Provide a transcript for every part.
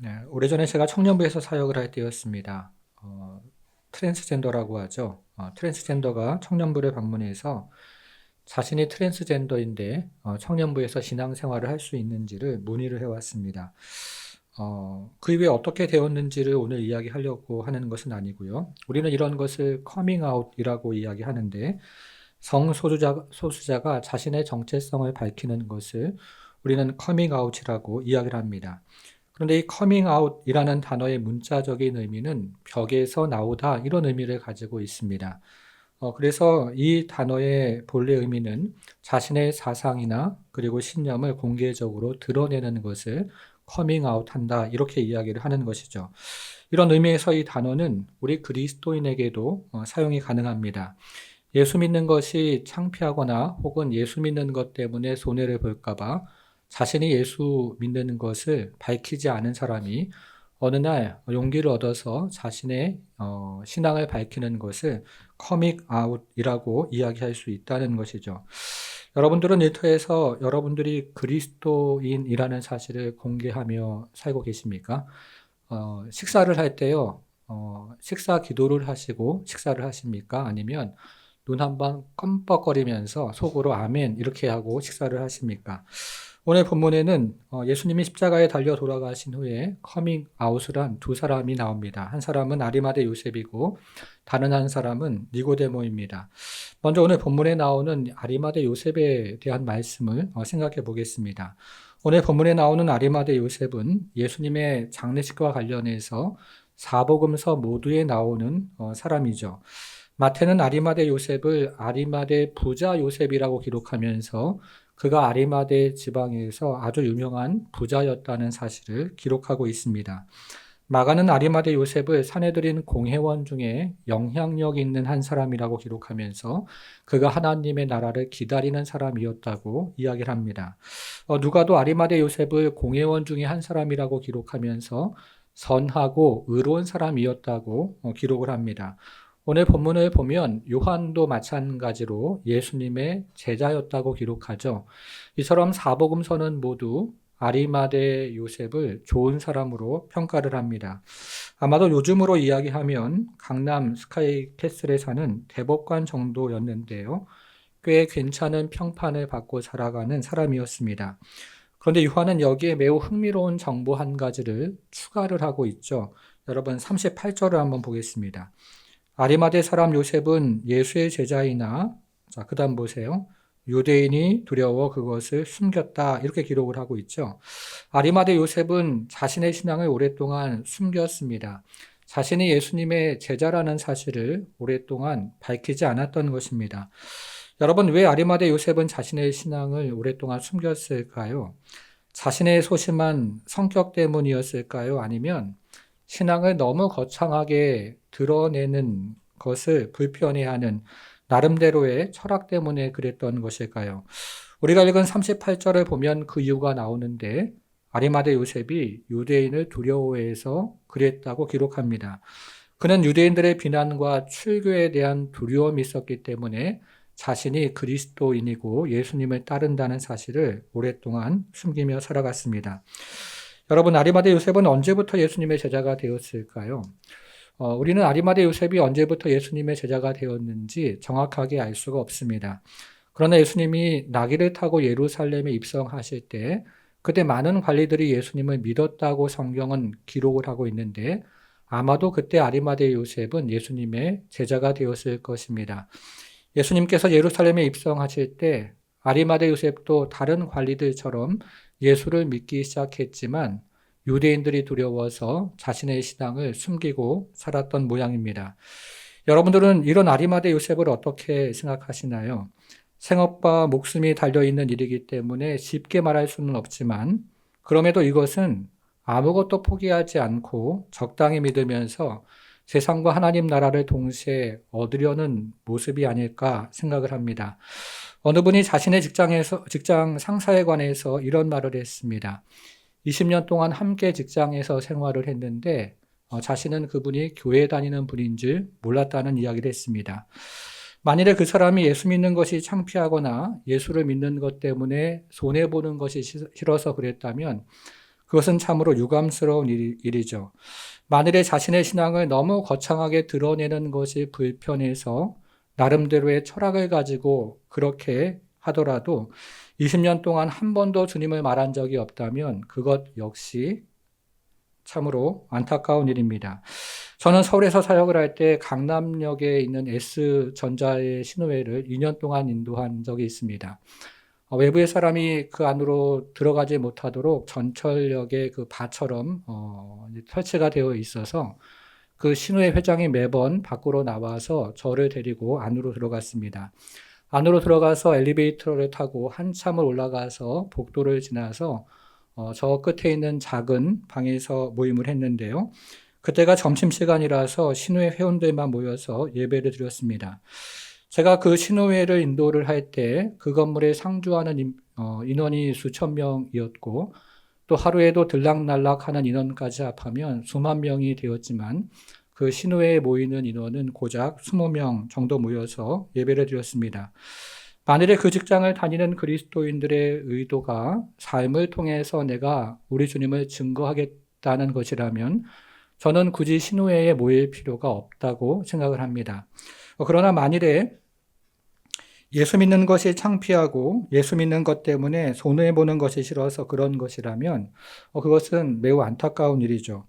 네, 오래전에 제가 청년부에서 사역을 할 때였습니다. 트랜스젠더라고 하죠. 트랜스젠더가 청년부를 방문해서 자신이 트랜스젠더인데 청년부에서 신앙생활을 할 수 있는지를 문의를 해왔습니다. 그 이후에 어떻게 되었는지를 오늘 이야기하려고 하는 것은 아니고요. 우리는 이런 것을 커밍아웃이라고 이야기하는데 소수자가 자신의 정체성을 밝히는 것을 우리는 커밍아웃이라고 이야기를 합니다. 그런데 이 커밍아웃이라는 단어의 문자적인 의미는 벽에서 나오다 이런 의미를 가지고 있습니다. 그래서 이 단어의 본래 의미는 자신의 사상이나 그리고 신념을 공개적으로 드러내는 것을 커밍아웃한다 이렇게 이야기를 하는 것이죠. 이런 의미에서 이 단어는 우리 그리스도인에게도 사용이 가능합니다. 예수 믿는 것이 창피하거나 혹은 예수 믿는 것 때문에 손해를 볼까봐 자신이 예수 믿는 것을 밝히지 않은 사람이 어느 날 용기를 얻어서 자신의 신앙을 밝히는 것을 커밍 아웃이라고 이야기할 수 있다는 것이죠. 여러분들은 일터에서 여러분들이 그리스도인이라는 사실을 공개하며 살고 계십니까? 식사를 할 때요, 식사 기도를 하시고 식사를 하십니까? 아니면 눈 한번 껌뻑거리면서 속으로 아멘 이렇게 하고 식사를 하십니까? 오늘 본문에는 예수님이 십자가에 달려 돌아가신 후에 커밍 아웃을 한 두 사람이 나옵니다. 한 사람은 아리마대 요셉이고 다른 한 사람은 니고데모입니다. 먼저 오늘 본문에 나오는 아리마대 요셉에 대한 말씀을 생각해 보겠습니다. 오늘 본문에 나오는 아리마대 요셉은 예수님의 장례식과 관련해서 사복음서 모두에 나오는 사람이죠. 마태는 아리마대 요셉을 아리마대 부자 요셉이라고 기록하면서 그가 아리마대 지방에서 아주 유명한 부자였다는 사실을 기록하고 있습니다. 마가는 아리마대 요셉을 사내들인 공회원 중에 영향력 있는 한 사람이라고 기록하면서 그가 하나님의 나라를 기다리는 사람이었다고 이야기를 합니다. 누가도 아리마대 요셉을 공회원 중에 한 사람이라고 기록하면서 선하고 의로운 사람이었다고 기록을 합니다. 오늘 본문을 보면 요한도 마찬가지로 예수님의 제자였다고 기록하죠. 이처럼 사복음서는 모두 아리마대 요셉을 좋은 사람으로 평가를 합니다. 아마도 요즘으로 이야기하면 강남 스카이캐슬에 사는 대법관 정도였는데요. 꽤 괜찮은 평판을 받고 살아가는 사람이었습니다. 그런데 요한은 여기에 매우 흥미로운 정보 한 가지를 추가를 하고 있죠. 여러분 38절을 한번 보겠습니다. 아리마대 사람 요셉은 예수의 제자이나, 자, 그 다음 보세요. 유대인이 두려워 그것을 숨겼다. 이렇게 기록을 하고 있죠. 아리마대 요셉은 자신의 신앙을 오랫동안 숨겼습니다. 자신이 예수님의 제자라는 사실을 오랫동안 밝히지 않았던 것입니다. 여러분, 왜 아리마대 요셉은 자신의 신앙을 오랫동안 숨겼을까요? 자신의 소심한 성격 때문이었을까요? 아니면 신앙을 너무 거창하게 드러내는 것을 불편해하는 나름대로의 철학 때문에 그랬던 것일까요? 우리가 읽은 38절을 보면 그 이유가 나오는데 아리마대 요셉이 유대인을 두려워해서 그랬다고 기록합니다. 그는 유대인들의 비난과 출교에 대한 두려움이 있었기 때문에 자신이 그리스도인이고 예수님을 따른다는 사실을 오랫동안 숨기며 살아갔습니다. 여러분, 아리마대 요셉은 언제부터 예수님의 제자가 되었을까요? 우리는 아리마대 요셉이 언제부터 예수님의 제자가 되었는지 정확하게 알 수가 없습니다. 그러나 예수님이 나귀를 타고 예루살렘에 입성하실 때 그때 많은 관리들이 예수님을 믿었다고 성경은 기록을 하고 있는데 아마도 그때 아리마대 요셉은 예수님의 제자가 되었을 것입니다. 예수님께서 예루살렘에 입성하실 때 아리마대 요셉도 다른 관리들처럼 예수를 믿기 시작했지만 유대인들이 두려워서 자신의 신앙을 숨기고 살았던 모양입니다. 여러분들은 이런 아리마대 요셉을 어떻게 생각하시나요? 생업과 목숨이 달려있는 일이기 때문에 쉽게 말할 수는 없지만 그럼에도 이것은 아무것도 포기하지 않고 적당히 믿으면서 세상과 하나님 나라를 동시에 얻으려는 모습이 아닐까 생각을 합니다. 어느 분이 자신의 직장 상사에 관해서 이런 말을 했습니다. 20년 동안 함께 직장에서 생활을 했는데 자신은 그분이 교회 다니는 분인 줄 몰랐다는 이야기를 했습니다. 만일에 그 사람이 예수 믿는 것이 창피하거나 예수를 믿는 것 때문에 손해보는 것이 싫어서 그랬다면 그것은 참으로 유감스러운 일이죠. 만일에 자신의 신앙을 너무 거창하게 드러내는 것이 불편해서 나름대로의 철학을 가지고 그렇게 하더라도 20년 동안 한 번도 주님을 말한 적이 없다면 그것 역시 참으로 안타까운 일입니다. 저는 서울에서 사역을 할 때 강남역에 있는 S전자의 신호회를 2년 동안 인도한 적이 있습니다. 외부의 사람이 그 안으로 들어가지 못하도록 전철역의 그 바처럼 설치가 되어 있어서 그 신우회 회장이 매번 밖으로 나와서 저를 데리고 안으로 들어갔습니다. 안으로 들어가서 엘리베이터를 타고 한참을 올라가서 복도를 지나서 저 끝에 있는 작은 방에서 모임을 했는데요. 그때가 점심시간이라서 신우회 회원들만 모여서 예배를 드렸습니다. 제가 그 신우회를 인도를 할 때 그 건물에 상주하는 인원이 수천 명이었고 또 하루에도 들락날락하는 인원까지 합하면 수만 명이 되었지만 그 신우회에 모이는 인원은 고작 20명 정도 모여서 예배를 드렸습니다. 만일에 그 직장을 다니는 그리스도인들의 의도가 삶을 통해서 내가 우리 주님을 증거하겠다는 것이라면 저는 굳이 신우회에 모일 필요가 없다고 생각을 합니다. 그러나 만일에 예수 믿는 것이 창피하고 예수 믿는 것 때문에 손해보는 것이 싫어서 그런 것이라면 그것은 매우 안타까운 일이죠.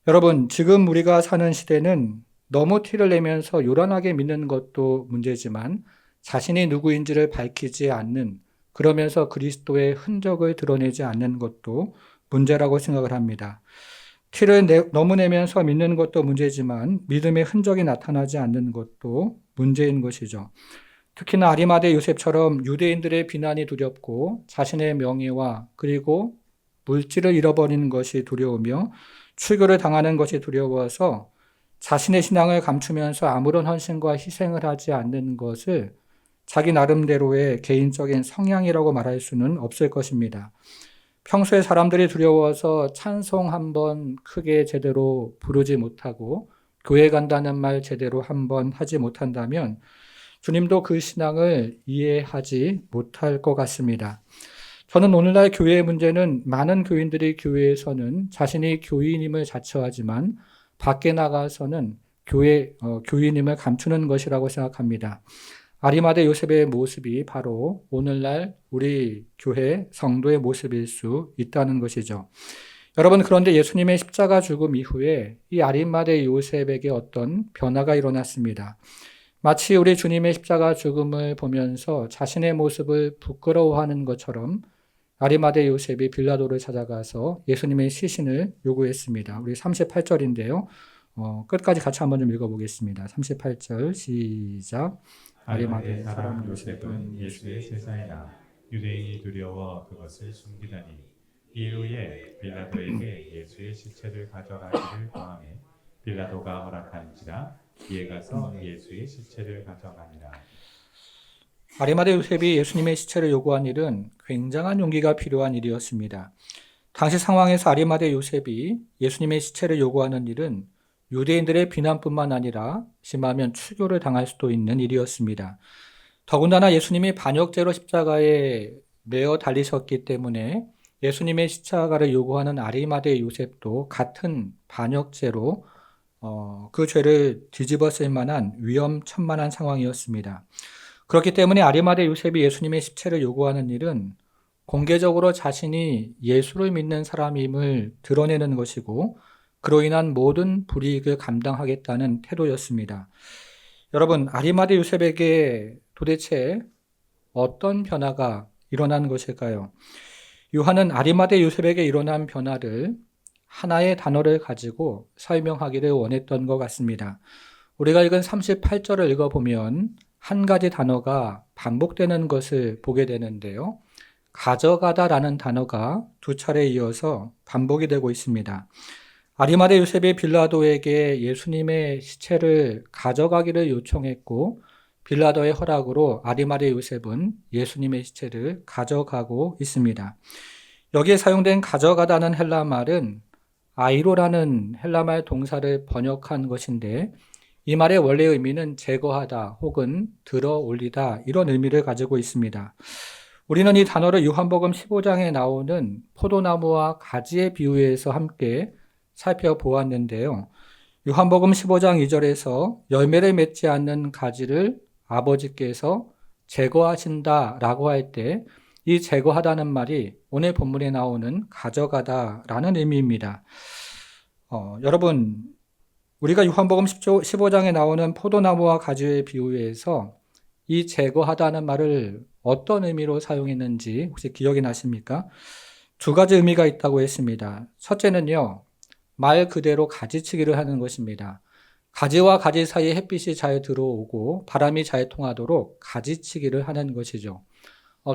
여러분, 지금 우리가 사는 시대는 너무 티를 내면서 요란하게 믿는 것도 문제지만 자신이 누구인지를 밝히지 않는, 그러면서 그리스도의 흔적을 드러내지 않는 것도 문제라고 생각을 합니다. 티를 너무 내면서 믿는 것도 문제지만 믿음의 흔적이 나타나지 않는 것도 문제인 것이죠. 특히나 아리마대 요셉처럼 유대인들의 비난이 두렵고 자신의 명예와 그리고 물질을 잃어버리는 것이 두려우며 출교를 당하는 것이 두려워서 자신의 신앙을 감추면서 아무런 헌신과 희생을 하지 않는 것을 자기 나름대로의 개인적인 성향이라고 말할 수는 없을 것입니다. 평소에 사람들이 두려워서 찬송 한번 크게 제대로 부르지 못하고 교회 간다는 말 제대로 한번 하지 못한다면 주님도 그 신앙을 이해하지 못할 것 같습니다. 저는 오늘날 교회의 문제는 많은 교인들이 교회에서는 자신이 교인임을 자처하지만 밖에 나가서는 교인임을 감추는 것이라고 생각합니다. 아리마대 요셉의 모습이 바로 오늘날 우리 교회 성도의 모습일 수 있다는 것이죠. 여러분, 그런데 예수님의 십자가 죽음 이후에 이 아리마대 요셉에게 어떤 변화가 일어났습니다. 마치 우리 주님의 십자가 죽음을 보면서 자신의 모습을 부끄러워하는 것처럼 아리마대 요셉이 빌라도를 찾아가서 예수님의 시신을 요구했습니다. 우리 38절인데요. 끝까지 같이 한번 좀 읽어보겠습니다. 38절 시작. 아리마대 사람 요셉은 예수의 제자이나 유대인이 두려워 그것을 숨기더니 이후에 빌라도에게 예수의 시체를 가져가기를 구하매 빌라도가 허락한지라 이에 가서 예수의 시체를 가져가니라. 아리마대 요셉이 예수님의 시체를 요구한 일은 굉장한 용기가 필요한 일이었습니다. 당시 상황에서 아리마대 요셉이 예수님의 시체를 요구하는 일은 유대인들의 비난뿐만 아니라 심하면 추교를 당할 수도 있는 일이었습니다. 더군다나 예수님이 반역죄로 십자가에 매어 달리셨기 때문에 예수님의 십자가를 요구하는 아리마대 요셉도 같은 반역죄로 그 죄를 뒤집었을 만한 위험천만한 상황이었습니다. 그렇기 때문에 아리마대 요셉이 예수님의 십체를 요구하는 일은 공개적으로 자신이 예수를 믿는 사람임을 드러내는 것이고 그로 인한 모든 불이익을 감당하겠다는 태도였습니다. 여러분, 아리마대 요셉에게 도대체 어떤 변화가 일어난 것일까요? 요한은 아리마대 요셉에게 일어난 변화를 하나의 단어를 가지고 설명하기를 원했던 것 같습니다. 우리가 읽은 38절을 읽어보면 한 가지 단어가 반복되는 것을 보게 되는데요. 가져가다라는 단어가 두 차례 이어서 반복이 되고 있습니다. 아리마대 요셉이 빌라도에게 예수님의 시체를 가져가기를 요청했고 빌라도의 허락으로 아리마대 요셉은 예수님의 시체를 가져가고 있습니다. 여기에 사용된 가져가다는 헬라 말은 아이로라는 헬라 말 동사를 번역한 것인데 이 말의 원래 의미는 제거하다 혹은 들어 올리다 이런 의미를 가지고 있습니다. 우리는 이 단어를 요한복음 15장에 나오는 포도나무와 가지의 비유에서 함께 살펴보았는데요. 요한복음 15장 2절에서 열매를 맺지 않는 가지를 아버지께서 제거하신다라고 할 때 이 제거하다는 말이 오늘 본문에 나오는 가져가다라는 의미입니다. 여러분, 우리가 요한복음 15장에 나오는 포도나무와 가지의 비유에서 이 제거하다는 말을 어떤 의미로 사용했는지 혹시 기억이 나십니까? 두 가지 의미가 있다고 했습니다. 첫째는요, 말 그대로 가지치기를 하는 것입니다. 가지와 가지 사이에 햇빛이 잘 들어오고 바람이 잘 통하도록 가지치기를 하는 것이죠.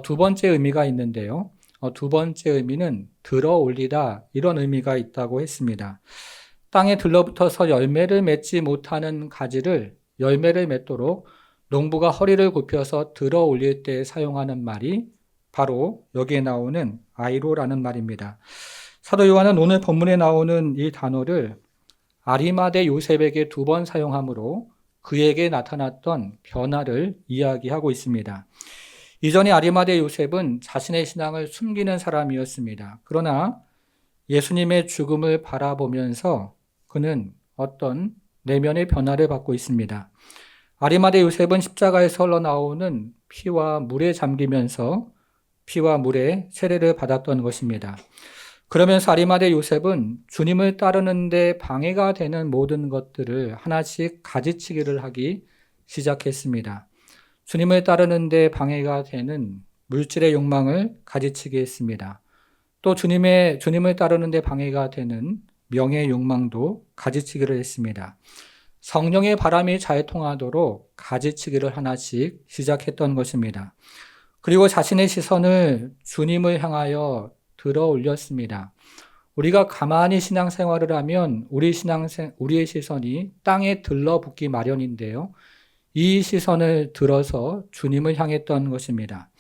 두 번째 의미가 있는데요. 두 번째 의미는 들어 올리다 이런 의미가 있다고 했습니다. 땅에 들러붙어서 열매를 맺지 못하는 가지를 열매를 맺도록 농부가 허리를 굽혀서 들어 올릴 때 사용하는 말이 바로 여기에 나오는 아이로라는 말입니다. 사도 요한은 오늘 본문에 나오는 이 단어를 아리마대 요셉에게 2번 사용하므로 그에게 나타났던 변화를 이야기하고 있습니다. 이전에 아리마대 요셉은 자신의 신앙을 숨기는 사람이었습니다. 그러나 예수님의 죽음을 바라보면서 그는 어떤 내면의 변화를 받고 있습니다. 아리마대 요셉은 십자가에서 흘러나오는 피와 물에 잠기면서 피와 물에 세례를 받았던 것입니다. 그러면서 아리마대 요셉은 주님을 따르는 데 방해가 되는 모든 것들을 하나씩 가지치기를 하기 시작했습니다. 주님을 따르는 데 방해가 되는 물질의 욕망을 가지치기 했습니다. 또 주님을 따르는 데 방해가 되는 명예의 욕망도 가지치기를 했습니다. 성령의 바람이 잘 통하도록 가지치기를 하나씩 시작했던 것입니다. 그리고 자신의 시선을 주님을 향하여 들어 올렸습니다. 우리가 가만히 신앙생활을 하면 우리의 시선이 땅에 들러붙기 마련인데요. 이 시선을 들어서 주님을 향했던 것입니다.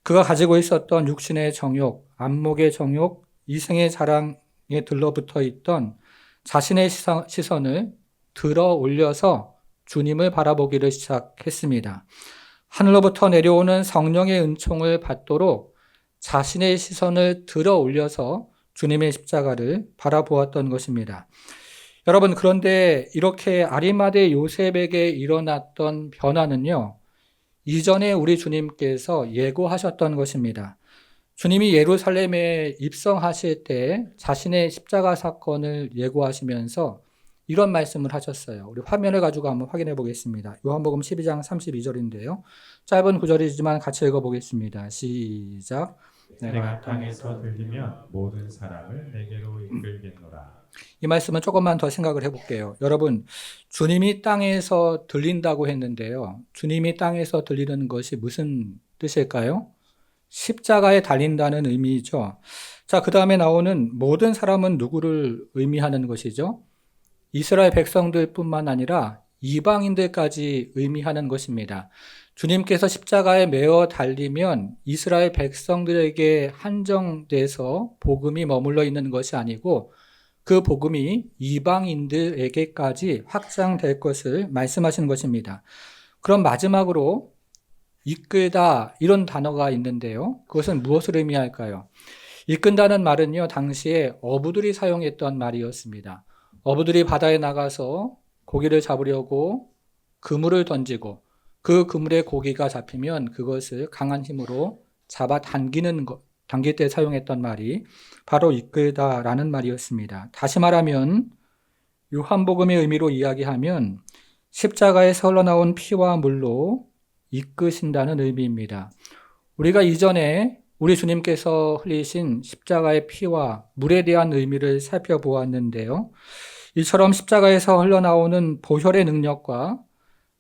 그가 가지고 있었던 육신의 정욕, 안목의 정욕, 이생의 자랑에 들러붙어 있던 자신의 시선을 들어 올려서 주님을 바라보기를 시작했습니다. 하늘로부터 내려오는 성령의 은총을 받도록 자신의 시선을 들어 올려서 주님의 십자가를 바라보았던 것입니다. 여러분, 그런데 이렇게 아리마대 요셉에게 일어났던 변화는요, 이전에 우리 주님께서 예고하셨던 것입니다. 주님이 예루살렘에 입성하실 때 자신의 십자가 사건을 예고하시면서 이런 말씀을 하셨어요. 우리 화면을 가지고 한번 확인해 보겠습니다. 요한복음 12장 32절인데요. 짧은 구절이지만 같이 읽어보겠습니다. 시작. 내가 땅에서 들리면 모든 사람을 내게로 이끌겠노라. 이 말씀은 조금만 더 생각을 해볼게요. 여러분, 주님이 땅에서 들린다고 했는데요. 주님이 땅에서 들리는 것이 무슨 뜻일까요? 십자가에 달린다는 의미죠. 자, 그 다음에 나오는 모든 사람은 누구를 의미하는 것이죠? 이스라엘 백성들뿐만 아니라 이방인들까지 의미하는 것입니다. 주님께서 십자가에 매어 달리면 이스라엘 백성들에게 한정돼서 복음이 머물러 있는 것이 아니고 그 복음이 이방인들에게까지 확장될 것을 말씀하신 것입니다. 그럼 마지막으로 이끌다 이런 단어가 있는데요. 그것은 무엇을 의미할까요? 이끈다는 말은요, 당시에 어부들이 사용했던 말이었습니다. 어부들이 바다에 나가서 고기를 잡으려고 그물을 던지고 그 그물에 고기가 잡히면 그것을 강한 힘으로 잡아 당길 때 사용했던 말이 바로 이끌다라는 말이었습니다. 다시 말하면 요한복음의 의미로 이야기하면 십자가에서 흘러나온 피와 물로 이끄신다는 의미입니다. 우리가 이전에 우리 주님께서 흘리신 십자가의 피와 물에 대한 의미를 살펴보았는데요. 이처럼 십자가에서 흘러나오는 보혈의 능력과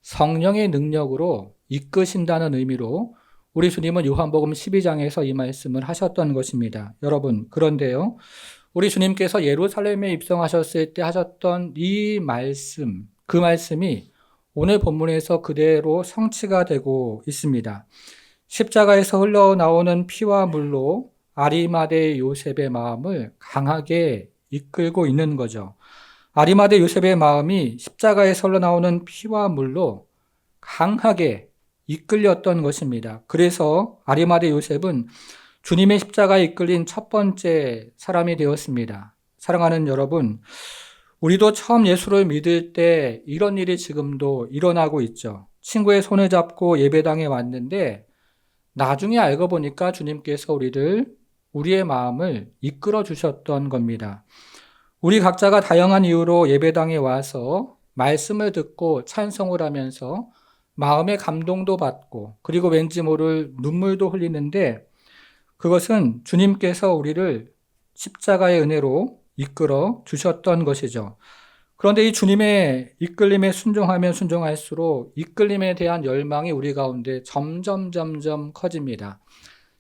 성령의 능력으로 이끄신다는 의미로 우리 주님은 요한복음 12장에서 이 말씀을 하셨던 것입니다. 여러분, 그런데요, 우리 주님께서 예루살렘에 입성하셨을 때 하셨던 이 말씀, 그 말씀이 오늘 본문에서 그대로 성취가 되고 있습니다. 십자가에서 흘러나오는 피와 물로 아리마대 요셉의 마음을 강하게 이끌고 있는 거죠. 아리마대 요셉의 마음이 십자가에서 흘러나오는 피와 물로 강하게 이끌렸던 것입니다. 그래서 아리마대 요셉은 주님의 십자가에 이끌린 첫 번째 사람이 되었습니다. 사랑하는 여러분, 우리도 처음 예수를 믿을 때 이런 일이 지금도 일어나고 있죠. 친구의 손을 잡고 예배당에 왔는데 나중에 알고 보니까 주님께서 우리의 마음을 이끌어 주셨던 겁니다. 우리 각자가 다양한 이유로 예배당에 와서 말씀을 듣고 찬송을 하면서 마음의 감동도 받고 그리고 왠지 모를 눈물도 흘리는데 그것은 주님께서 우리를 십자가의 은혜로 이끌어 주셨던 것이죠. 그런데 이 주님의 이끌림에 순종하면 순종할수록 이끌림에 대한 열망이 우리 가운데 점점 커집니다.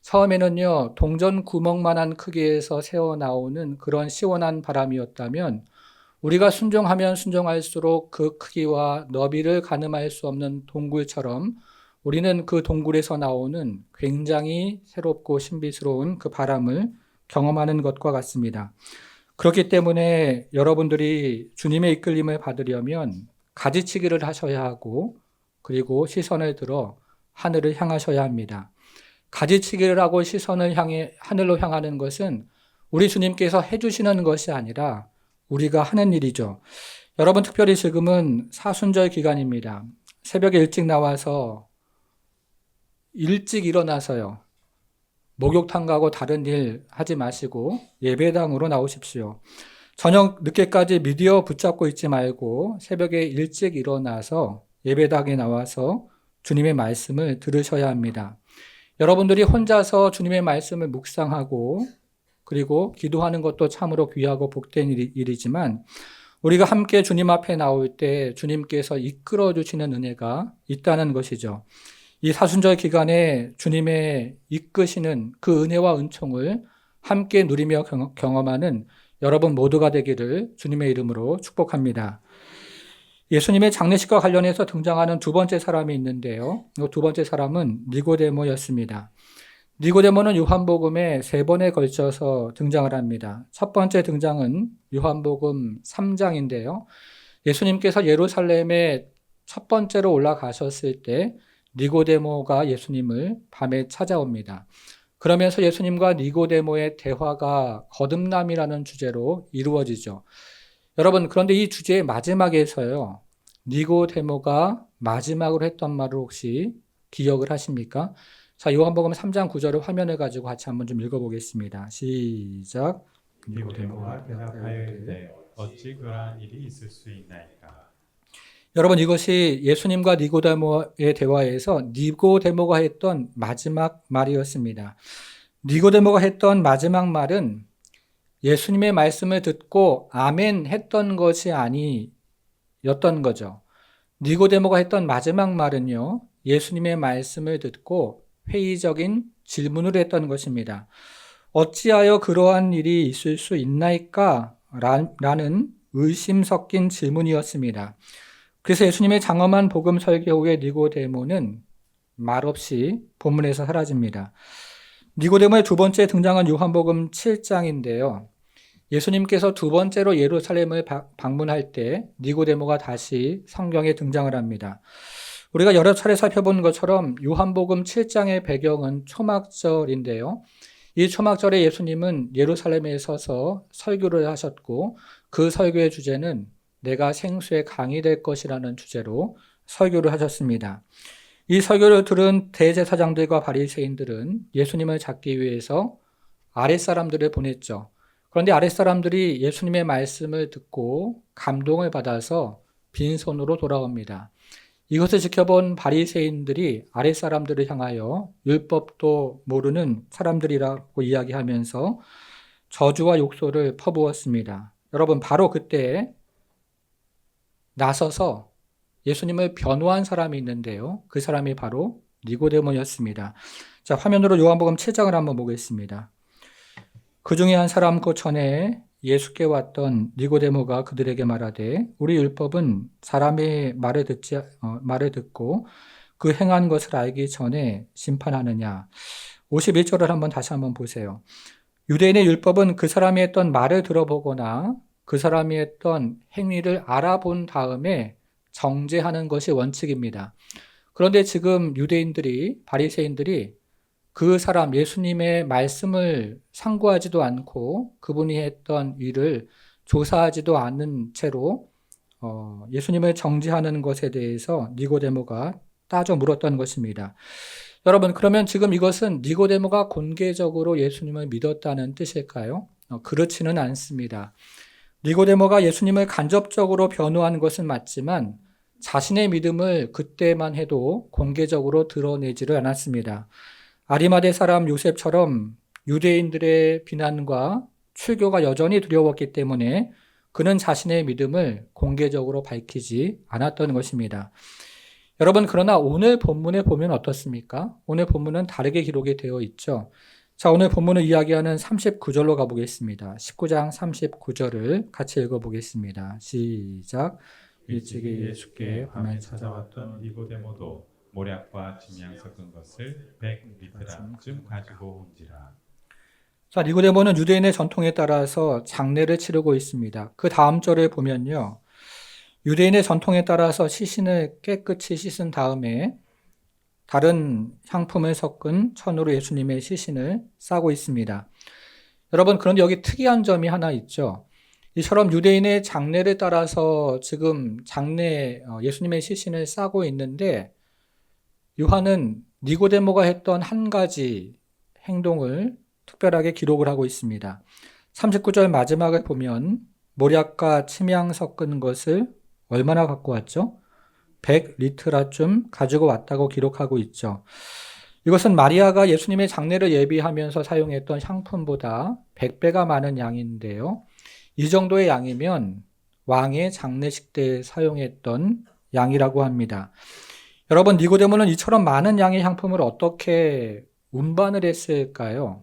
처음에는요, 동전 구멍만한 크기에서 새어나오는 그런 시원한 바람이었다면 우리가 순종하면 순종할수록 그 크기와 너비를 가늠할 수 없는 동굴처럼 우리는 그 동굴에서 나오는 굉장히 새롭고 신비스러운 그 바람을 경험하는 것과 같습니다. 그렇기 때문에 여러분들이 주님의 이끌림을 받으려면 가지치기를 하셔야 하고 그리고 시선을 들어 하늘을 향하셔야 합니다. 가지치기를 하고 시선을 향해 하늘로 향하는 것은 우리 주님께서 해주시는 것이 아니라 우리가 하는 일이죠. 여러분 특별히 지금은 사순절 기간입니다. 새벽에 일찍 나와서 일찍 일어나서요. 목욕탕 가고 다른 일 하지 마시고 예배당으로 나오십시오. 저녁 늦게까지 미디어 붙잡고 있지 말고 새벽에 일찍 일어나서 예배당에 나와서 주님의 말씀을 들으셔야 합니다. 여러분들이 혼자서 주님의 말씀을 묵상하고 그리고 기도하는 것도 참으로 귀하고 복된 일이지만 우리가 함께 주님 앞에 나올 때 주님께서 이끌어 주시는 은혜가 있다는 것이죠. 이 사순절 기간에 주님의 이끄시는 그 은혜와 은총을 함께 누리며 경험하는 여러분 모두가 되기를 주님의 이름으로 축복합니다. 예수님의 장례식과 관련해서 등장하는 두 번째 사람이 있는데요. 이 두 번째 사람은 니고데모였습니다. 니고데모는 요한복음에 3번에 걸쳐서 등장을 합니다. 첫 번째 등장은 요한복음 3장인데요. 예수님께서 예루살렘에 첫 번째로 올라가셨을 때 니고데모가 예수님을 밤에 찾아옵니다. 그러면서 예수님과 니고데모의 대화가 거듭남이라는 주제로 이루어지죠. 여러분, 그런데 이 주제의 마지막에서요, 니고데모가 마지막으로 했던 말을 혹시 기억을 하십니까? 자, 요한복음 3장 9절을 화면을 가지고 같이 한번 좀 읽어보겠습니다. 시작. 니고데모가 대답하여 이르되 어찌 그러한 일이 있을 수 있나이까. 여러분, 이것이 예수님과 니고데모의 대화에서 니고데모가 했던 마지막 말이었습니다. 니고데모가 했던 마지막 말은 예수님의 말씀을 듣고 아멘 했던 것이 아니었던 거죠. 니고데모가 했던 마지막 말은요, 예수님의 말씀을 듣고 회의적인 질문을 했던 것입니다. 어찌하여 그러한 일이 있을 수 있나이까? 라는 의심 섞인 질문이었습니다. 그래서 예수님의 장엄한 복음 설교 후에 니고데모는 말없이 본문에서 사라집니다. 니고데모의 두 번째 등장은 요한복음 7장인데요. 예수님께서 두 번째로 예루살렘을 방문할 때 니고데모가 다시 성경에 등장을 합니다. 우리가 여러 차례 살펴본 것처럼 요한복음 7장의 배경은 초막절인데요. 이 초막절에 예수님은 예루살렘에 서서 설교를 하셨고 그 설교의 주제는 내가 생수의 강이 될 것이라는 주제로 설교를 하셨습니다. 이 설교를 들은 대제사장들과 바리새인들은 예수님을 잡기 위해서 아랫사람들을 보냈죠. 그런데 아랫사람들이 예수님의 말씀을 듣고 감동을 받아서 빈손으로 돌아옵니다. 이것을 지켜본 바리새인들이 아랫사람들을 향하여 율법도 모르는 사람들이라고 이야기하면서 저주와 욕설을 퍼부었습니다. 여러분, 바로 그때 나서서 예수님을 변호한 사람이 있는데요. 그 사람이 바로 니고데모였습니다. 자, 화면으로 요한복음 7장을 한번 보겠습니다. 그 중에 한 사람 곧 전에 예수께 왔던 니고데모가 그들에게 말하되 우리 율법은 사람의 말을 듣고 그 행한 것을 알기 전에 심판하느냐. 51절을 한번 다시 한번 보세요. 유대인의 율법은 그 사람이 했던 말을 들어보거나 그 사람이 했던 행위를 알아본 다음에 정죄하는 것이 원칙입니다. 그런데 지금 유대인들이, 바리새인들이 그 사람 예수님의 말씀을 상고하지도 않고 그분이 했던 일을 조사하지도 않은 채로 예수님을 정죄하는 것에 대해서 니고데모가 따져 물었던 것입니다. 여러분, 그러면 지금 이것은 니고데모가 공개적으로 예수님을 믿었다는 뜻일까요? 그렇지는 않습니다. 니고데모가 예수님을 간접적으로 변호한 것은 맞지만 자신의 믿음을 그때만 해도 공개적으로 드러내지를 않았습니다. 아리마대 사람 요셉처럼 유대인들의 비난과 출교가 여전히 두려웠기 때문에 그는 자신의 믿음을 공개적으로 밝히지 않았던 것입니다. 여러분, 그러나 오늘 본문에 보면 어떻습니까? 오늘 본문은 다르게 기록이 되어 있죠. 자, 오늘 본문을 이야기하는 39절로 가보겠습니다. 19장 39절을 같이 읽어보겠습니다. 시작. 일찍이 예수께 밤에 찾아왔던 니고데모도 모략과 진양 섞은 것을 100리터쯤 가지고 온지라. 자, 니고데모는 유대인의 전통에 따라서 장례를 치르고 있습니다. 그 다음 절을 보면요. 유대인의 전통에 따라서 시신을 깨끗이 씻은 다음에 다른 향품을 섞은 천으로 예수님의 시신을 싸고 있습니다. 여러분, 그런데 여기 특이한 점이 하나 있죠. 이처럼 유대인의 장례를 따라서 지금 예수님의 시신을 싸고 있는데 요한은 니고데모가 했던 한 가지 행동을 특별하게 기록을 하고 있습니다. 39절 마지막을 보면 모략과 침향 섞은 것을 얼마나 갖고 왔죠? 100리트라쯤 가지고 왔다고 기록하고 있죠. 이것은 마리아가 예수님의 장례를 예비하면서 사용했던 향품보다 100배가 많은 양인데요. 이 정도의 양이면 왕의 장례식 때 사용했던 양이라고 합니다. 여러분, 니고데모는 이처럼 많은 양의 향품을 어떻게 운반을 했을까요?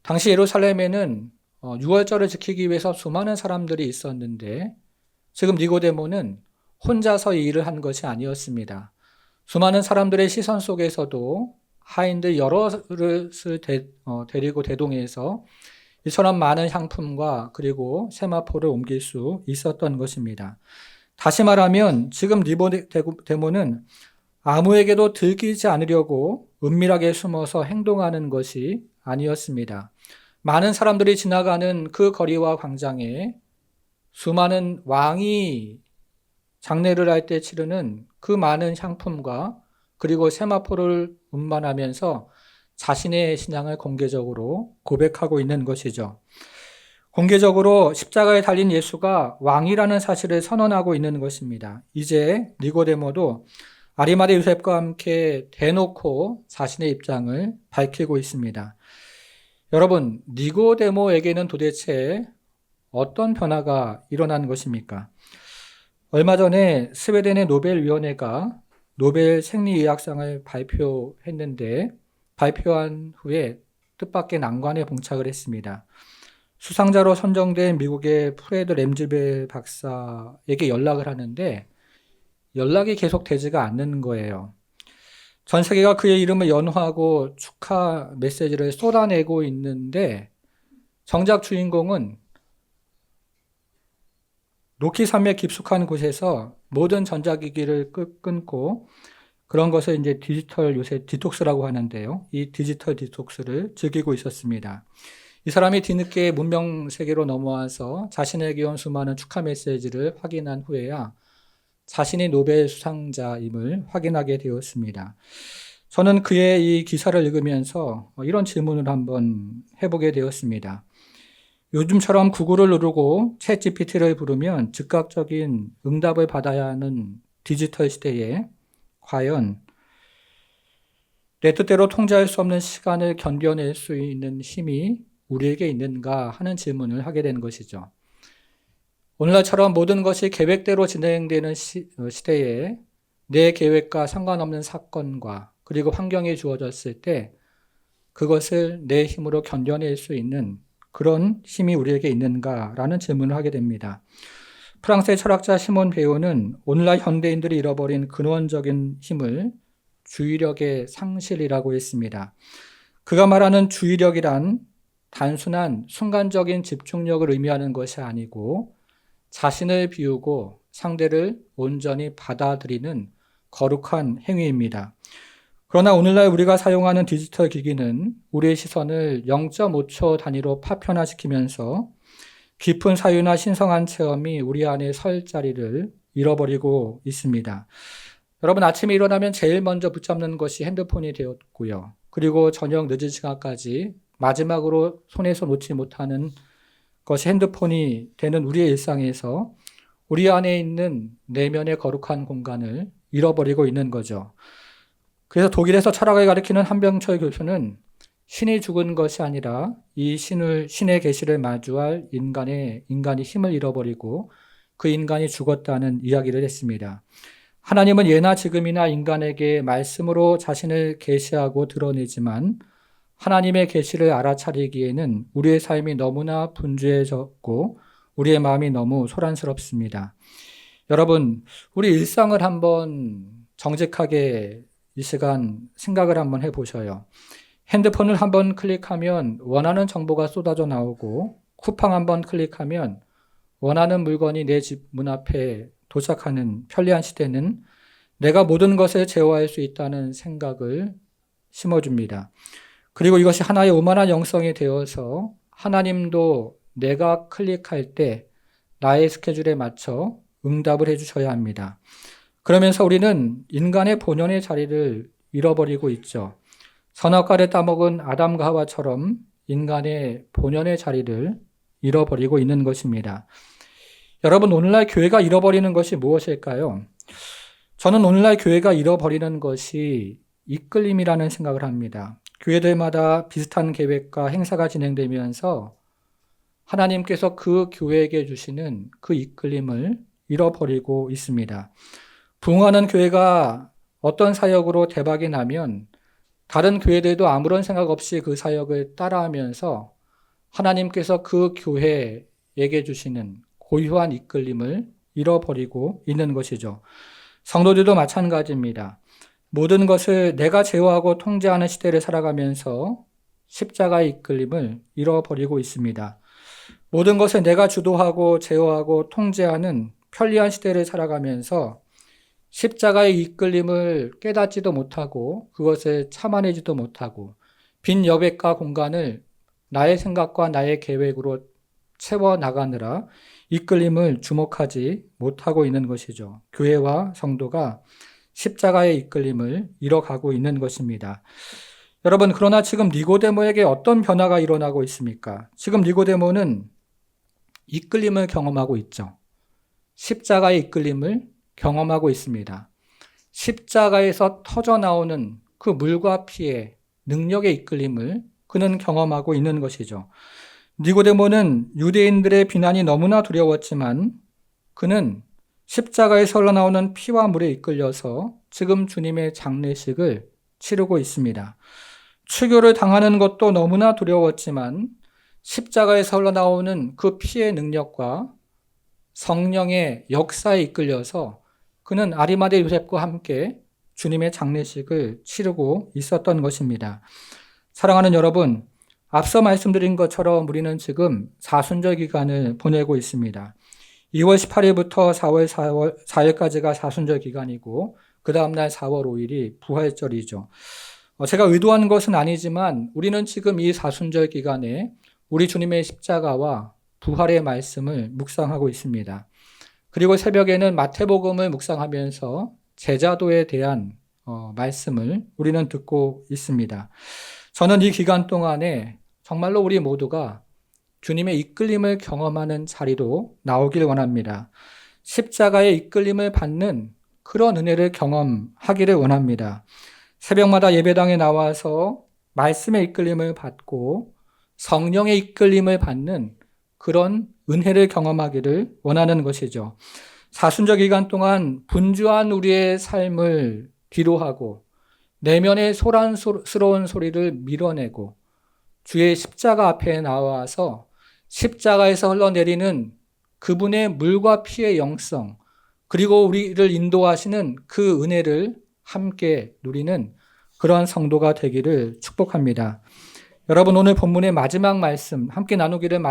당시 예루살렘에는 유월절을 지키기 위해서 수많은 사람들이 있었는데 지금 니고데모는 혼자서 이 일을 한 것이 아니었습니다. 수많은 사람들의 시선 속에서도 하인들 여럿을 데리고 대동해서 이처럼 많은 향품과 그리고 세마포를 옮길 수 있었던 것입니다. 다시 말하면 지금 니고데모는 아무에게도 들키지 않으려고 은밀하게 숨어서 행동하는 것이 아니었습니다. 많은 사람들이 지나가는 그 거리와 광장에 수많은 왕이 장례를 할 때 치르는 그 많은 향품과 그리고 세마포를 운반하면서 자신의 신앙을 공개적으로 고백하고 있는 것이죠. 공개적으로 십자가에 달린 예수가 왕이라는 사실을 선언하고 있는 것입니다. 이제 니고데모도 아리마대 요셉과 함께 대놓고 자신의 입장을 밝히고 있습니다. 여러분, 니고데모에게는 도대체 어떤 변화가 일어난 것입니까? 얼마 전에 스웨덴의 노벨위원회가 노벨 생리의학상을 발표했는데 발표한 후에 뜻밖의 난관에 봉착을 했습니다. 수상자로 선정된 미국의 프레드 램즈벨 박사에게 연락을 하는데 연락이 계속 되지가 않는 거예요. 전 세계가 그의 이름을 연호하고 축하 메시지를 쏟아내고 있는데 정작 주인공은 로키 산맥 깊숙한 곳에서 모든 전자기기를 끊고 그런 것을 이제 디지털 요새 디톡스라고 하는데요. 이 디지털 디톡스를 즐기고 있었습니다. 이 사람이 뒤늦게 문명 세계로 넘어와서 자신에게 온 수많은 축하 메시지를 확인한 후에야 자신이 노벨 수상자임을 확인하게 되었습니다. 저는 그의 이 기사를 읽으면서 이런 질문을 한번 해보게 되었습니다. 요즘처럼 구글을 누르고 챗GPT를 부르면 즉각적인 응답을 받아야 하는 디지털 시대에 과연 내 뜻대로 통제할 수 없는 시간을 견뎌낼 수 있는 힘이 우리에게 있는가 하는 질문을 하게 된 것이죠. 오늘날처럼 모든 것이 계획대로 진행되는 시대에 내 계획과 상관없는 사건과 그리고 환경이 주어졌을 때 그것을 내 힘으로 견뎌낼 수 있는 그런 힘이 우리에게 있는가라는 질문을 하게 됩니다. 프랑스의 철학자 시몬 베요는 오늘날 현대인들이 잃어버린 근원적인 힘을 주의력의 상실이라고 했습니다. 그가 말하는 주의력이란 단순한 순간적인 집중력을 의미하는 것이 아니고 자신을 비우고 상대를 온전히 받아들이는 거룩한 행위입니다. 그러나 오늘날 우리가 사용하는 디지털 기기는 우리의 시선을 0.5초 단위로 파편화시키면서 깊은 사유나 신성한 체험이 우리 안에 설 자리를 잃어버리고 있습니다. 여러분, 아침에 일어나면 제일 먼저 붙잡는 것이 핸드폰이 되었고요. 그리고 저녁 늦은 시간까지 마지막으로 손에서 놓지 못하는 것이 핸드폰이 되는 우리의 일상에서 우리 안에 있는 내면의 거룩한 공간을 잃어버리고 있는 거죠. 그래서 독일에서 철학을 가리키는 한병철 교수는 신이 죽은 것이 아니라 이 신의 계시를 마주할 인간이 힘을 잃어버리고 그 인간이 죽었다는 이야기를 했습니다. 하나님은 예나 지금이나 인간에게 말씀으로 자신을 계시하고 드러내지만 하나님의 계시를 알아차리기에는 우리의 삶이 너무나 분주해졌고 우리의 마음이 너무 소란스럽습니다. 여러분, 우리 일상을 한번 정직하게 이 시간 생각을 한번 해보셔요. 핸드폰을 한번 클릭하면 원하는 정보가 쏟아져 나오고 쿠팡 한번 클릭하면 원하는 물건이 내 집 문 앞에 도착하는 편리한 시대는 내가 모든 것을 제어할 수 있다는 생각을 심어줍니다. 그리고 이것이 하나의 오만한 영성이 되어서 하나님도 내가 클릭할 때 나의 스케줄에 맞춰 응답을 해주셔야 합니다. 그러면서 우리는 인간의 본연의 자리를 잃어버리고 있죠. 선악과를 따먹은 아담과 하와처럼 인간의 본연의 자리를 잃어버리고 있는 것입니다. 여러분, 오늘날 교회가 잃어버리는 것이 무엇일까요? 저는 오늘날 교회가 잃어버리는 것이 이끌림이라는 생각을 합니다. 교회들마다 비슷한 계획과 행사가 진행되면서 하나님께서 그 교회에게 주시는 그 이끌림을 잃어버리고 있습니다. 부흥하는 교회가 어떤 사역으로 대박이 나면 다른 교회들도 아무런 생각 없이 그 사역을 따라하면서 하나님께서 그 교회에게 주시는 고유한 이끌림을 잃어버리고 있는 것이죠. 성도들도 마찬가지입니다. 모든 것을 내가 제어하고 통제하는 시대를 살아가면서 십자가의 이끌림을 잃어버리고 있습니다. 모든 것을 내가 주도하고 제어하고 통제하는 편리한 시대를 살아가면서 십자가의 이끌림을 깨닫지도 못하고 그것을 참아내지도 못하고 빈 여백과 공간을 나의 생각과 나의 계획으로 채워나가느라 이끌림을 주목하지 못하고 있는 것이죠. 교회와 성도가 십자가의 이끌림을 잃어가고 있는 것입니다. 여러분, 그러나 지금 니고데모에게 어떤 변화가 일어나고 있습니까? 지금 니고데모는 이끌림을 경험하고 있죠. 십자가의 이끌림을 경험하고 있습니다. 십자가에서 터져나오는 그 물과 피의 능력의 이끌림을 그는 경험하고 있는 것이죠. 니고데모는 유대인들의 비난이 너무나 두려웠지만 그는 십자가에서 흘러나오는 피와 물에 이끌려서 지금 주님의 장례식을 치르고 있습니다. 추교를 당하는 것도 너무나 두려웠지만 십자가에서 흘러나오는 그 피의 능력과 성령의 역사에 이끌려서 그는 아리마대 요셉과 함께 주님의 장례식을 치르고 있었던 것입니다. 사랑하는 여러분, 앞서 말씀드린 것처럼 우리는 지금 사순절 기간을 보내고 있습니다. 2월 18일부터 4월 4일까지가 사순절 기간이고 그 다음날 4월 5일이 부활절이죠. 제가 의도한 것은 아니지만 우리는 지금 이 사순절 기간에 우리 주님의 십자가와 부활의 말씀을 묵상하고 있습니다. 그리고 새벽에는 마태복음을 묵상하면서 제자도에 대한 말씀을 우리는 듣고 있습니다. 저는 이 기간 동안에 정말로 우리 모두가 주님의 이끌림을 경험하는 자리로 나오길 원합니다. 십자가의 이끌림을 받는 그런 은혜를 경험하기를 원합니다. 새벽마다 예배당에 나와서 말씀의 이끌림을 받고 성령의 이끌림을 받는 그런 은혜를 경험하기를 원하는 것이죠. 사순절 기간 동안 분주한 우리의 삶을 뒤로하고 내면의 소란스러운 소리를 밀어내고 주의 십자가 앞에 나와서 십자가에서 흘러내리는 그분의 물과 피의 영성, 그리고 우리를 인도하시는 그 은혜를 함께 누리는 그런 성도가 되기를 축복합니다. 여러분, 오늘 본문의 마지막 말씀, 함께 나누기를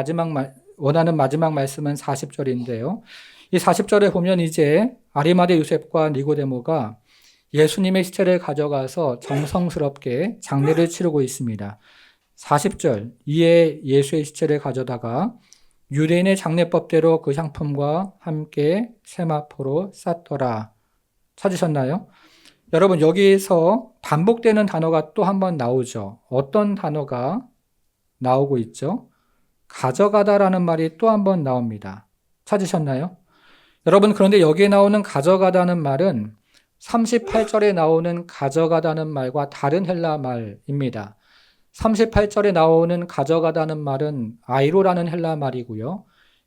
원하는 마지막 말씀은 40절인데요. 이 40절에 보면 이제 아리마대 요셉과 니고데모가 예수님의 시체를 가져가서 정성스럽게 장례를 치르고 있습니다. 40절, 이에 예수의 시체를 가져다가 유대인의 장례법대로 그 향품과 함께 세마포로 쌌더라. 찾으셨나요? 여러분, 여기에서 반복되는 단어가 또 한 번 나오죠. 어떤 단어가 나오고 있죠? 가져가다라는 말이 또 한 번 나옵니다. 찾으셨나요? 여러분, 그런데 여기에 나오는 가져가다는 말은 38절에 나오는 가져가다는 말과 다른 헬라 말입니다. 38절에 나오는 가져가다는 말은 아이로라는 헬라 말이고요.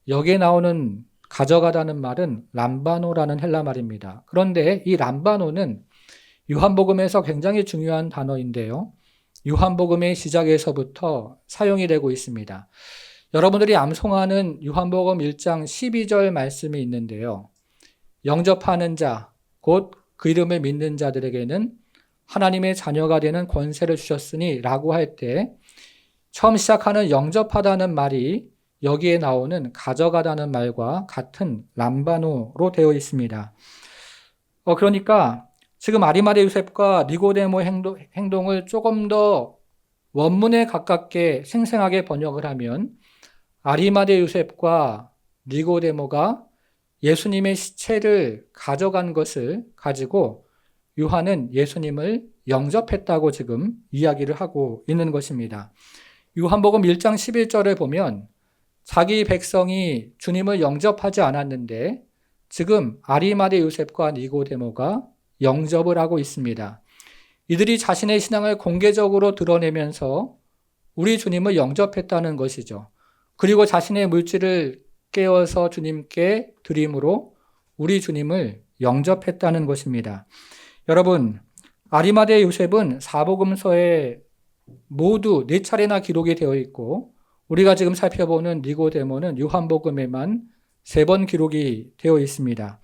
여기에 나오는 가져가다는 말은 람바노라는 헬라 말입니다. 그런데 이 람바노는 요한복음에서 굉장히 중요한 단어인데요. 요한복음의 시작에서부터 사용이 되고 있습니다. 여러분들이 암송하는 요한복음 1장 12절 말씀이 있는데요. 영접하는 자, 곧 그 이름을 믿는 자들에게는 하나님의 자녀가 되는 권세를 주셨으니 라고 할 때 처음 시작하는 영접하다는 말이 여기에 나오는 가져가다는 말과 같은 람바노로 되어 있습니다. 그러니까 지금 아리마대 요셉과 니고데모 행동을 조금 더 원문에 가깝게 생생하게 번역을 하면 아리마대 요셉과 니고데모가 예수님의 시체를 가져간 것을 가지고 요한은 예수님을 영접했다고 지금 이야기를 하고 있는 것입니다. 요한복음 1장 11절을 보면 자기 백성이 주님을 영접하지 않았는데 지금 아리마대 요셉과 니고데모가 영접을 하고 있습니다. 이들이 자신의 신앙을 공개적으로 드러내면서 우리 주님을 영접했다는 것이죠. 그리고 자신의 물질을 깨어서 주님께 드림으로 우리 주님을 영접했다는 것입니다. 여러분, 아리마대 요셉은 사복음서에 모두 4차례나 기록이 되어 있고 우리가 지금 살펴보는 니고데모는 요한복음에만 3번 기록이 되어 있습니다.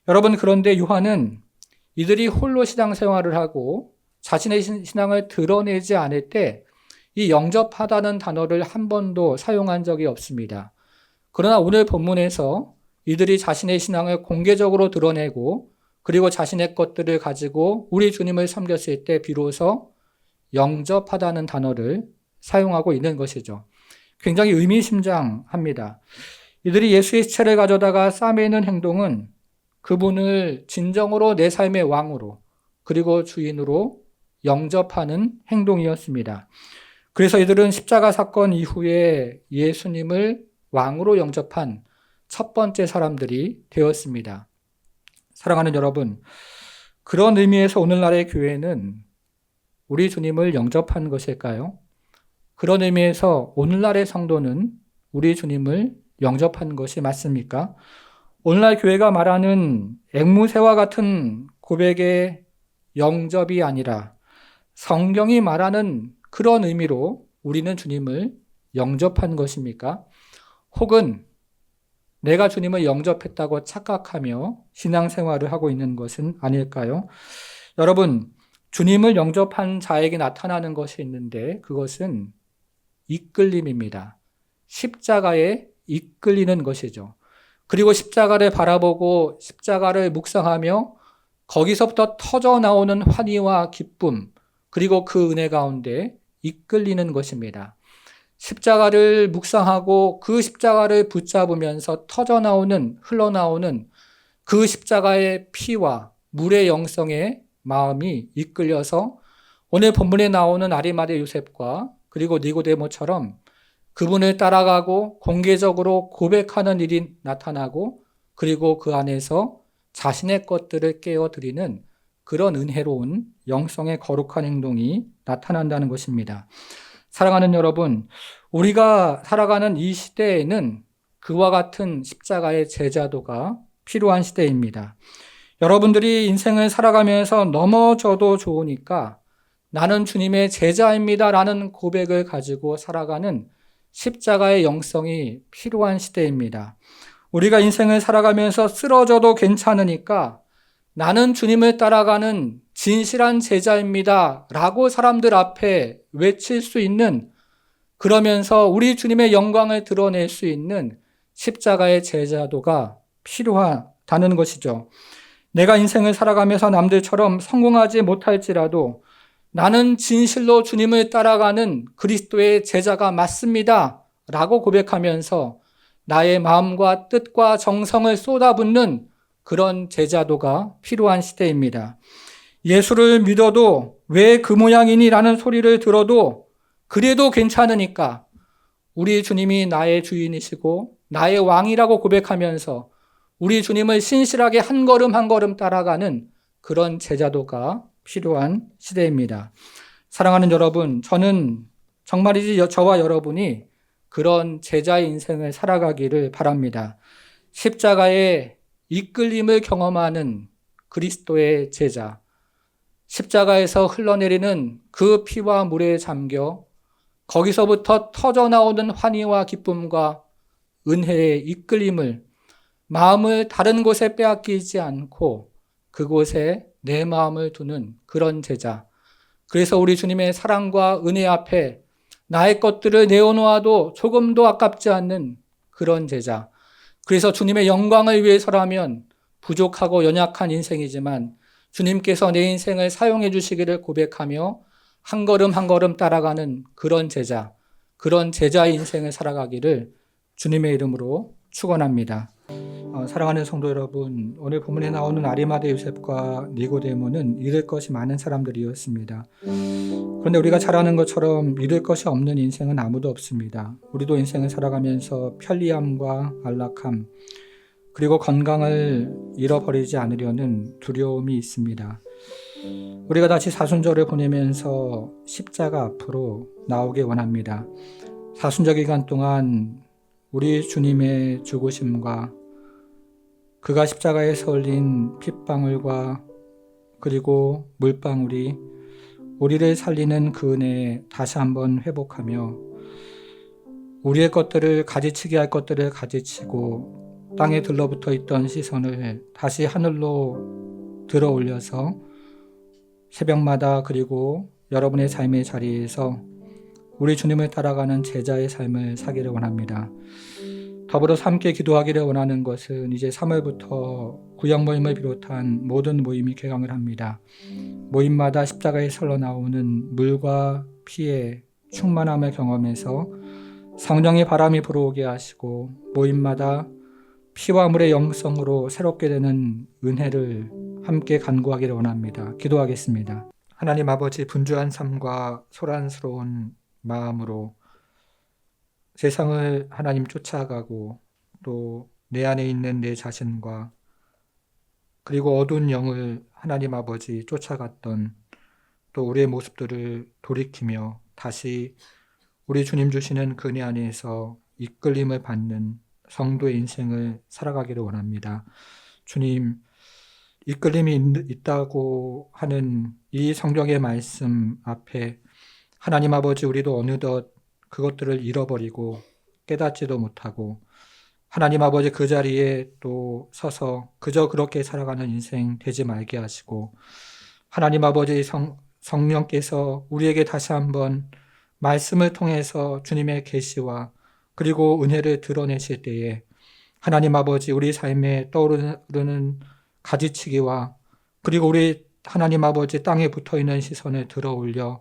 여러분, 그런데 요한은 이들이 홀로 신앙생활을 하고 자신의 신앙을 드러내지 않을 때 이 영접하다는 단어를 한 번도 사용한 적이 없습니다. 그러나 오늘 본문에서 이들이 자신의 신앙을 공개적으로 드러내고 그리고 자신의 것들을 가지고 우리 주님을 섬겼을 때 비로소 영접하다는 단어를 사용하고 있는 것이죠. 굉장히 의미심장합니다. 이들이 예수의 시체를 가져다가 싸매는 행동은 그분을 진정으로 내 삶의 왕으로 그리고 주인으로 영접하는 행동이었습니다. 그래서 이들은 십자가 사건 이후에 예수님을 왕으로 영접한 첫 번째 사람들이 되었습니다. 사랑하는 여러분, 그런 의미에서 오늘날의 교회는 우리 주님을 영접한 것일까요? 그런 의미에서 오늘날의 성도는 우리 주님을 영접한 것이 맞습니까? 오늘날 교회가 말하는 앵무새와 같은 고백의 영접이 아니라 성경이 말하는 그런 의미로 우리는 주님을 영접한 것입니까? 혹은 내가 주님을 영접했다고 착각하며 신앙생활을 하고 있는 것은 아닐까요? 여러분, 주님을 영접한 자에게 나타나는 것이 있는데 그것은 이끌림입니다. 십자가에 이끌리는 것이죠. 그리고 십자가를 바라보고 십자가를 묵상하며 거기서부터 터져 나오는 환희와 기쁨, 그리고 그 은혜 가운데 이끌리는 것입니다. 십자가를 묵상하고 그 십자가를 붙잡으면서 터져 나오는, 흘러나오는 그 십자가의 피와 물의 영성에 마음이 이끌려서 오늘 본문에 나오는 아리마대 요셉과 그리고 니고데모처럼 그분을 따라가고 공개적으로 고백하는 일이 나타나고 그리고 그 안에서 자신의 것들을 깨어드리는 그런 은혜로운 영성의 거룩한 행동이 나타난다는 것입니다. 사랑하는 여러분, 우리가 살아가는 이 시대에는 그와 같은 십자가의 제자도가 필요한 시대입니다. 여러분들이 인생을 살아가면서 넘어져도 좋으니까 나는 주님의 제자입니다 라는 고백을 가지고 살아가는 십자가의 영성이 필요한 시대입니다. 우리가 인생을 살아가면서 쓰러져도 괜찮으니까 나는 주님을 따라가는 진실한 제자입니다 라고 사람들 앞에 외칠 수 있는, 그러면서 우리 주님의 영광을 드러낼 수 있는 십자가의 제자도가 필요하다는 것이죠. 내가 인생을 살아가면서 남들처럼 성공하지 못할지라도 나는 진실로 주님을 따라가는 그리스도의 제자가 맞습니다. 라고 고백하면서 나의 마음과 뜻과 정성을 쏟아붓는 그런 제자도가 필요한 시대입니다. 예수를 믿어도 왜 그 모양이니? 라는 소리를 들어도 그래도 괜찮으니까 우리 주님이 나의 주인이시고 나의 왕이라고 고백하면서 우리 주님을 신실하게 한 걸음 한 걸음 따라가는 그런 제자도가 필요한 시대입니다. 사랑하는 여러분, 저는 정말이지 저와 여러분이 그런 제자의 인생을 살아가기를 바랍니다. 십자가의 이끌림을 경험하는 그리스도의 제자, 십자가에서 흘러내리는 그 피와 물에 잠겨 거기서부터 터져나오는 환희와 기쁨과 은혜의 이끌림을 마음을 다른 곳에 빼앗기지 않고 그곳에 내 마음을 두는 그런 제자. 그래서 우리 주님의 사랑과 은혜 앞에 나의 것들을 내어놓아도 조금도 아깝지 않는 그런 제자. 그래서 주님의 영광을 위해서라면 부족하고 연약한 인생이지만 주님께서 내 인생을 사용해 주시기를 고백하며 한 걸음 한 걸음 따라가는 그런 제자, 그런 제자의 인생을 살아가기를 주님의 이름으로 축원합니다. 사랑하는 성도 여러분, 오늘 본문에 나오는 아리마대 요셉과 니고데모는 잃을 것이 많은 사람들이었습니다. 그런데 우리가 잘 아는 것처럼 잃을 것이 없는 인생은 아무도 없습니다. 우리도 인생을 살아가면서 편리함과 안락함, 그리고 건강을 잃어버리지 않으려는 두려움이 있습니다. 우리가 다시 사순절을 보내면서 십자가 앞으로 나오길 원합니다. 사순절 기간 동안 우리 주님의 죽으심과 그가 십자가에서 흘린 핏방울과 그리고 물방울이 우리를 살리는 그 은혜에 다시 한번 회복하며 우리의 것들을 가지치게 할 것들을 가지치고 땅에 들러붙어 있던 시선을 다시 하늘로 들어 올려서 새벽마다 그리고 여러분의 삶의 자리에서 우리 주님을 따라가는 제자의 삶을 사기를 원합니다. 더불어서 함께 기도하기를 원하는 것은 이제 3월부터 구역 모임을 비롯한 모든 모임이 개강을 합니다. 모임마다 십자가에 설러 나오는 물과 피의 충만함을 경험해서 성령의 바람이 불어오게 하시고 모임마다 피와 물의 영성으로 새롭게 되는 은혜를 함께 간구하기를 원합니다. 기도하겠습니다. 하나님 아버지, 분주한 삶과 소란스러운 마음으로 세상을 하나님 쫓아가고 또 내 안에 있는 내 자신과 그리고 어두운 영을 하나님 아버지 쫓아갔던 또 우리의 모습들을 돌이키며 다시 우리 주님 주시는 그 은혜 안에서 이끌림을 받는 성도의 인생을 살아가기를 원합니다. 주님, 이끌림이 있다고 하는 이 성경의 말씀 앞에 하나님 아버지, 우리도 어느덧 그것들을 잃어버리고 깨닫지도 못하고 하나님 아버지 그 자리에 또 서서 그저 그렇게 살아가는 인생 되지 말게 하시고 하나님 아버지 성령께서 우리에게 다시 한번 말씀을 통해서 주님의 계시와 그리고 은혜를 드러내실 때에 하나님 아버지 우리 삶에 떠오르는 가지치기와 그리고 우리 하나님 아버지 땅에 붙어있는 시선을 들어 올려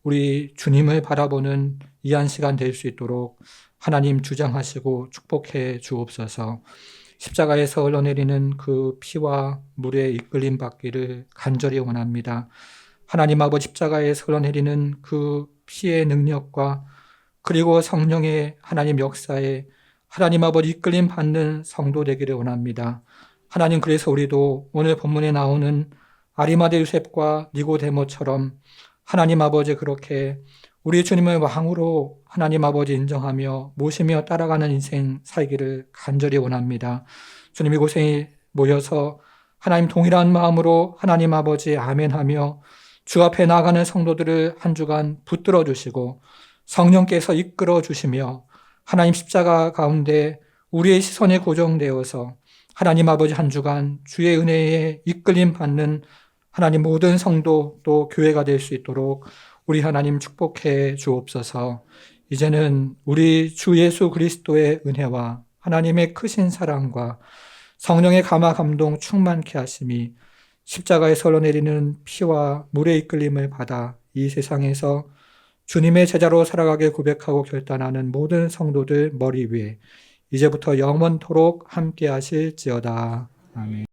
우리 주님을 바라보는 이한 시간 될 수 있도록 하나님 주장하시고 축복해 주옵소서. 십자가에서 흘러내리는 그 피와 물의 이끌림 받기를 간절히 원합니다. 하나님 아버지 십자가에서 흘러내리는 그 피의 능력과 그리고 성령의 하나님 역사에 하나님 아버지 이끌림 받는 성도 되기를 원합니다. 하나님, 그래서 우리도 오늘 본문에 나오는 아리마대 요셉과 니고데모처럼 하나님 아버지 그렇게 우리 주님을 왕으로 하나님 아버지 인정하며 모시며 따라가는 인생 살기를 간절히 원합니다. 주님, 이곳에 모여서 하나님 동일한 마음으로 하나님 아버지 아멘하며 주 앞에 나아가는 성도들을 한 주간 붙들어 주시고 성령께서 이끌어 주시며 하나님 십자가 가운데 우리의 시선에 고정되어서 하나님 아버지 한 주간 주의 은혜에 이끌림 받는 하나님 모든 성도 또 교회가 될 수 있도록 우리 하나님 축복해 주옵소서. 이제는 우리 주 예수 그리스도의 은혜와 하나님의 크신 사랑과 성령의 감화 감동 충만케 하심이 십자가에서 흘러내리는 피와 물의 이끌림을 받아 이 세상에서 주님의 제자로 살아가게 고백하고 결단하는 모든 성도들 머리 위에 이제부터 영원토록 함께 하실지어다. 아멘.